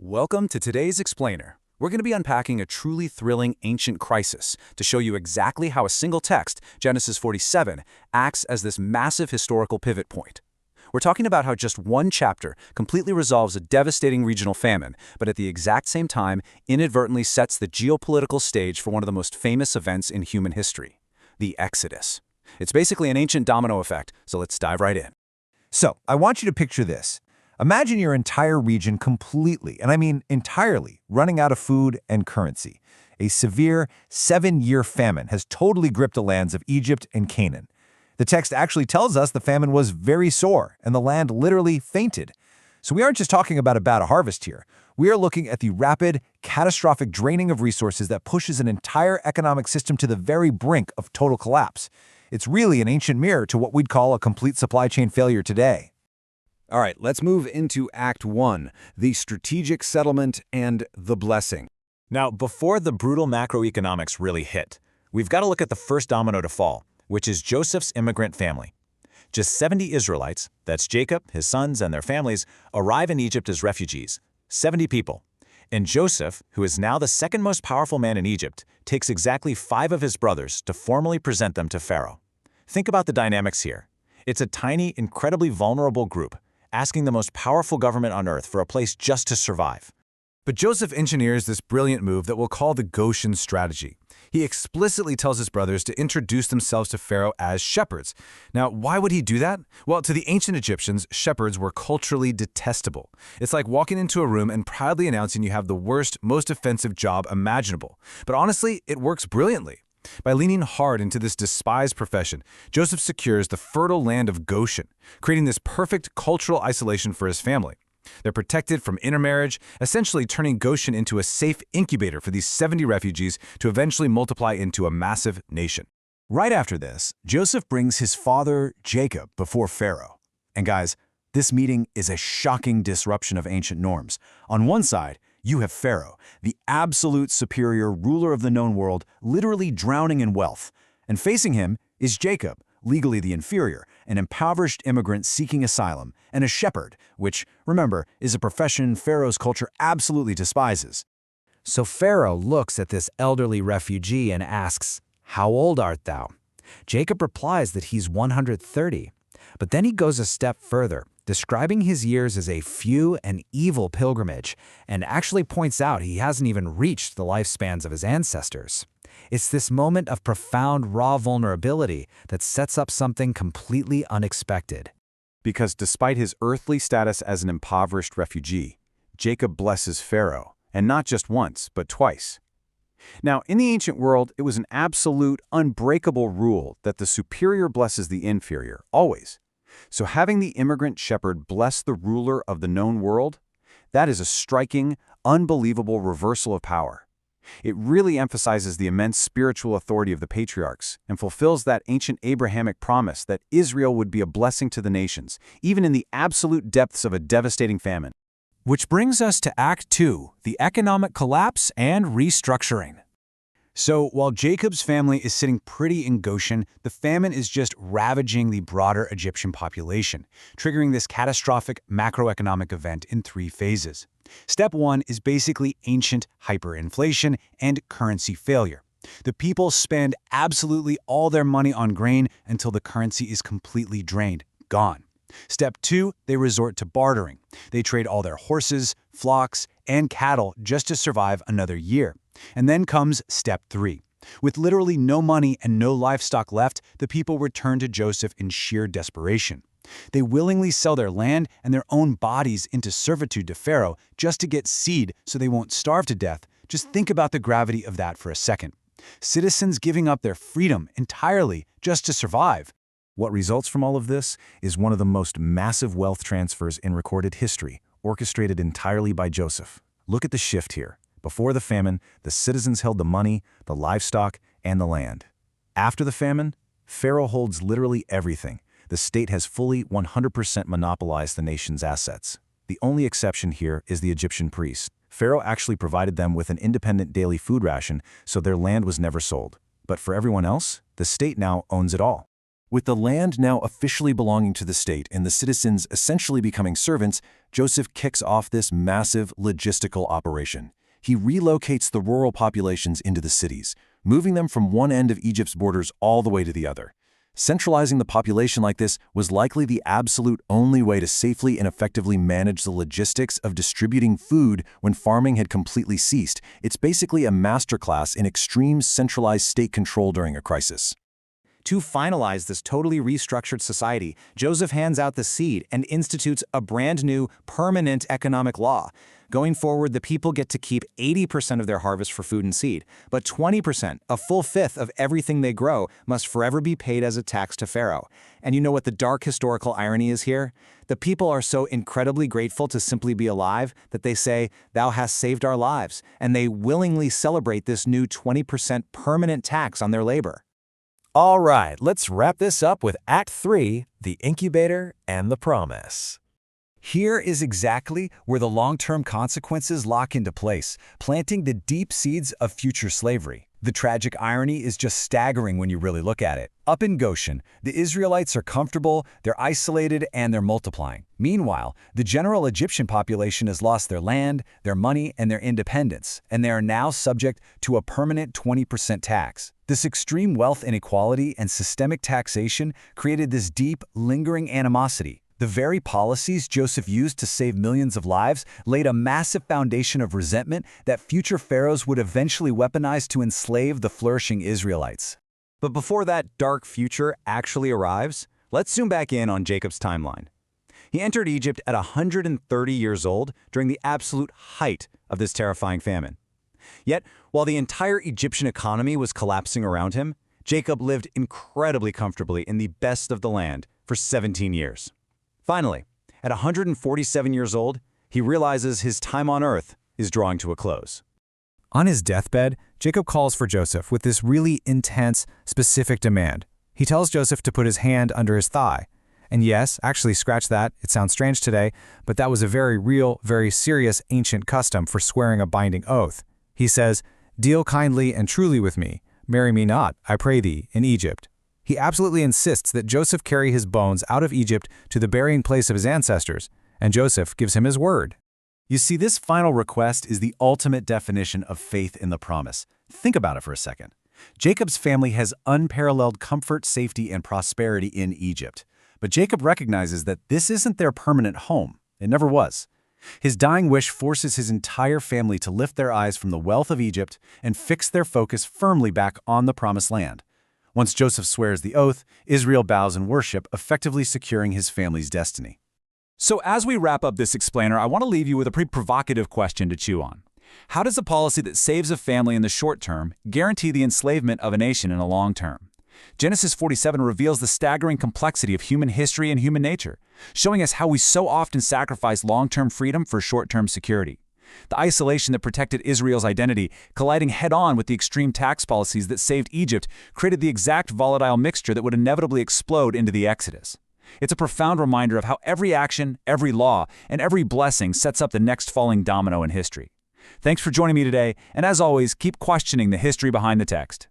Welcome to today's Explainer. We're going to be unpacking a truly thrilling ancient crisis to show you exactly how a single text, Genesis 47, acts as this massive historical pivot point. We're talking about how just one chapter completely resolves a devastating regional famine, but at the exact same time inadvertently sets the geopolitical stage for one of the most famous events in human history, the Exodus. It's basically an ancient domino effect, so let's dive right in. So, I want you to picture this. Imagine your entire region completely, and I mean entirely, running out of food and currency. A severe 7-year famine has totally gripped the lands of Egypt and Canaan. The text actually tells us the famine was very sore, and the land literally fainted. So we aren't just talking about a bad harvest here. We are looking at the rapid, catastrophic draining of resources that pushes an entire economic system to the very brink of total collapse. It's really an ancient mirror to what we'd call a complete supply chain failure today. All right, let's move into Act 1, the strategic settlement and the blessing. Now, before the brutal macroeconomics really hit, we've got to look at the first domino to fall, which is Joseph's immigrant family. Just 70 Israelites, that's Jacob, his sons, and their families, arrive in Egypt as refugees. 70 people. And Joseph, who is now the second most powerful man in Egypt, takes exactly 5 of his brothers to formally present them to Pharaoh. Think about the dynamics here. It's a tiny, incredibly vulnerable group, asking the most powerful government on earth for a place just to survive. But Joseph engineers this brilliant move that we'll call the Goshen strategy. He explicitly tells his brothers to introduce themselves to Pharaoh as shepherds. Now, why would he do that? Well, to the ancient Egyptians, shepherds were culturally detestable. It's like walking into a room and proudly announcing you have the worst, most offensive job imaginable. But honestly, it works brilliantly. By leaning hard into this despised profession, Joseph secures the fertile land of Goshen, creating this perfect cultural isolation for his family. They're protected from intermarriage, essentially turning Goshen into a safe incubator for these 70 refugees to eventually multiply into a massive nation. Right after this, Joseph brings his father, Jacob, before Pharaoh. And guys, this meeting is a shocking disruption of ancient norms. On one side, you have Pharaoh, the absolute superior ruler of the known world, literally drowning in wealth. And facing him is Jacob, legally the inferior, an impoverished immigrant seeking asylum, and a shepherd, which, remember, is a profession Pharaoh's culture absolutely despises. So Pharaoh looks at this elderly refugee and asks, "How old art thou?" Jacob replies that he's 130. But then he goes a step further, describing his years as a few and evil pilgrimage, and actually points out he hasn't even reached the lifespans of his ancestors. It's this moment of profound raw vulnerability that sets up something completely unexpected. Because despite his earthly status as an impoverished refugee, Jacob blesses Pharaoh, and not just once, but twice. Now, in the ancient world, it was an absolute, unbreakable rule that the superior blesses the inferior, always. So having the immigrant shepherd bless the ruler of the known world, that is a striking, unbelievable reversal of power. It really emphasizes the immense spiritual authority of the patriarchs and fulfills that ancient Abrahamic promise that Israel would be a blessing to the nations, even in the absolute depths of a devastating famine. Which brings us to Act 2, the economic collapse and restructuring. So while Jacob's family is sitting pretty in Goshen, the famine is just ravaging the broader Egyptian population, triggering this catastrophic macroeconomic event in 3 phases. Step 1 is basically ancient hyperinflation and currency failure. The people spend absolutely all their money on grain until the currency is completely drained, gone. Step 2, they resort to bartering. They trade all their horses, flocks, and cattle just to survive another year. And then comes Step 3. With literally no money and no livestock left, the people return to Joseph in sheer desperation. They willingly sell their land and their own bodies into servitude to Pharaoh just to get seed so they won't starve to death. Just think about the gravity of that for a second. Citizens giving up their freedom entirely just to survive. What results from all of this is one of the most massive wealth transfers in recorded history, orchestrated entirely by Joseph. Look at the shift here. Before the famine, the citizens held the money, the livestock, and the land. After the famine, Pharaoh holds literally everything. The state has fully 100% monopolized the nation's assets. The only exception here is the Egyptian priests. Pharaoh actually provided them with an independent daily food ration, so their land was never sold. But for everyone else, the state now owns it all. With the land now officially belonging to the state and the citizens essentially becoming servants, Joseph kicks off this massive logistical operation. He relocates the rural populations into the cities, moving them from one end of Egypt's borders all the way to the other. Centralizing the population like this was likely the absolute only way to safely and effectively manage the logistics of distributing food when farming had completely ceased. It's basically a masterclass in extreme centralized state control during a crisis. To finalize this totally restructured society, Joseph hands out the seed and institutes a brand new, permanent economic law. Going forward, the people get to keep 80% of their harvest for food and seed, but 20%, a full fifth of everything they grow, must forever be paid as a tax to Pharaoh. And you know what the dark historical irony is here? The people are so incredibly grateful to simply be alive that they say, "Thou hast saved our lives," and they willingly celebrate this new 20% permanent tax on their labor. All right, let's wrap this up with Act 3, the incubator and the promise. Here is exactly where the long-term consequences lock into place, planting the deep seeds of future slavery. The tragic irony is just staggering when you really look at it. Up in Goshen, the Israelites are comfortable, they're isolated, and they're multiplying. Meanwhile, the general Egyptian population has lost their land, their money, and their independence, and they are now subject to a permanent 20% tax. This extreme wealth inequality and systemic taxation created this deep, lingering animosity. The very policies Joseph used to save millions of lives laid a massive foundation of resentment that future pharaohs would eventually weaponize to enslave the flourishing Israelites. But before that dark future actually arrives, let's zoom back in on Jacob's timeline. He entered Egypt at 130 years old during the absolute height of this terrifying famine. Yet, while the entire Egyptian economy was collapsing around him, Jacob lived incredibly comfortably in the best of the land for 17 years. Finally, at 147 years old, he realizes his time on earth is drawing to a close. On his deathbed, Jacob calls for Joseph with this really intense, specific demand. He tells Joseph to put his hand under his thigh. And yes, actually scratch that, it sounds strange today, but that was a very real, very serious ancient custom for swearing a binding oath. He says, "Deal kindly and truly with me. Marry me not, I pray thee, in Egypt." He absolutely insists that Joseph carry his bones out of Egypt to the burying place of his ancestors, and Joseph gives him his word. You see, this final request is the ultimate definition of faith in the promise. Think about it for a second. Jacob's family has unparalleled comfort, safety, and prosperity in Egypt. But Jacob recognizes that this isn't their permanent home. It never was. His dying wish forces his entire family to lift their eyes from the wealth of Egypt and fix their focus firmly back on the promised land. Once Joseph swears the oath, Israel bows in worship, effectively securing his family's destiny. So as we wrap up this explainer, I want to leave you with a pretty provocative question to chew on. How does a policy that saves a family in the short term guarantee the enslavement of a nation in the long term? Genesis 47 reveals the staggering complexity of human history and human nature, showing us how we so often sacrifice long-term freedom for short-term security. The isolation that protected Israel's identity, colliding head-on with the extreme tax policies that saved Egypt, created the exact volatile mixture that would inevitably explode into the Exodus. It's a profound reminder of how every action, every law, and every blessing sets up the next falling domino in history. Thanks for joining me today, and as always, keep questioning the history behind the text.